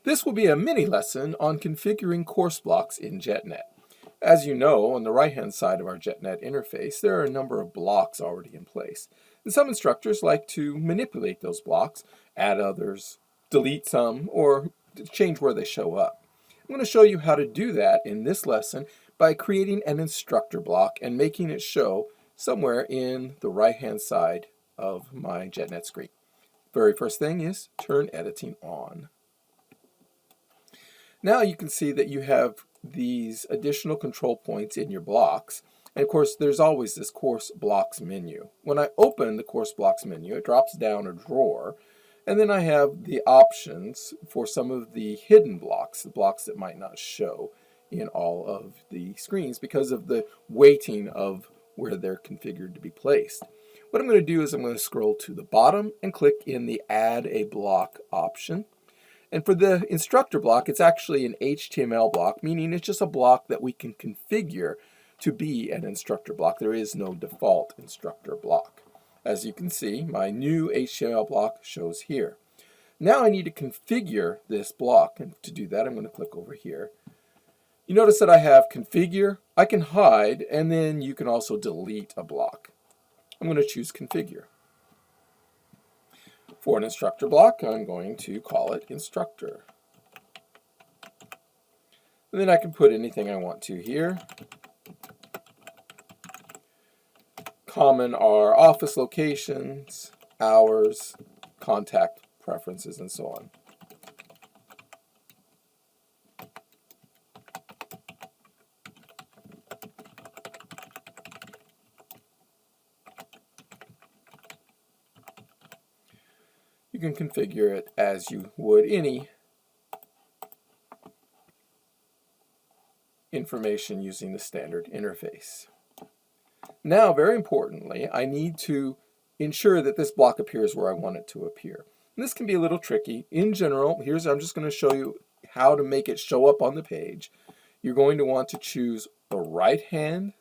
This will be a mini lesson on configuring course blocks in JetNet. As you know, on the right-hand side of our JetNet interface, there are a number of blocks already in place. And some instructors like to manipulate those blocks, add others, delete some, or change where they show up. I'm going to show you how to do that in this lesson by creating an instructor block and making it show somewhere in the right-hand side of my JetNet screen. Very first thing is turn editing on. Now you can see that you have these additional control points in your blocks. And of course, there's always this course blocks menu. When I open the course blocks menu, it drops down a drawer. And then I have the options for some of the hidden blocks, the blocks that might not show in all of the screens because of the weighting of where they're configured to be placed. What I'm going to do is I'm going to scroll to the bottom and click in the Add a Block option. And for the instructor block, it's actually an HTML block, meaning it's just a block that we can configure to be an instructor block. There is no default instructor block. As you can see, my new HTML block shows here. Now I need to configure this block, and to do that I'm going to click over here. You notice that I have configure, I can hide, and then you can also delete a block. I'm going to choose configure. For an instructor block, I'm going to call it instructor. And then I can put anything I want to here. Common are office locations, hours, contact preferences, and so on. You can configure it as you would any information using the standard interface. Now, very importantly, I need to ensure that this block appears where I want it to appear. And this can be a little tricky. In general, I'm just going to show you how to make it show up on the page. You're going to want to choose the right-hand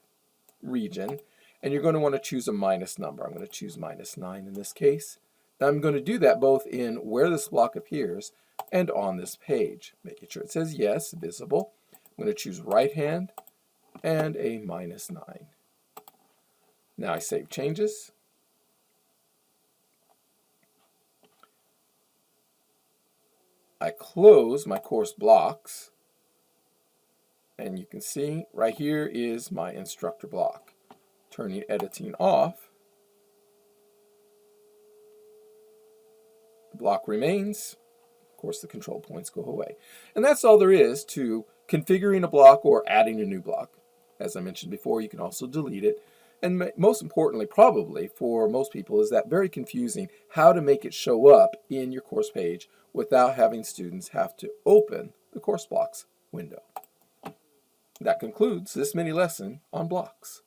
region, and you're going to want to choose a minus number. I'm going to choose -9 in this case. Now I'm going to do that both in where this block appears and on this page, making sure it says yes, visible. I'm going to choose right hand and a -9. Now I save changes. I close my course blocks, and you can see right here is my instructor block. Turning editing off, the block remains. Of course, the control points go away. And that's all there is to configuring a block or adding a new block. As I mentioned before, you can also delete it. And most importantly, probably for most people, is that very confusing how to make it show up in your course page without having students have to open the course blocks window. That concludes this mini lesson on blocks.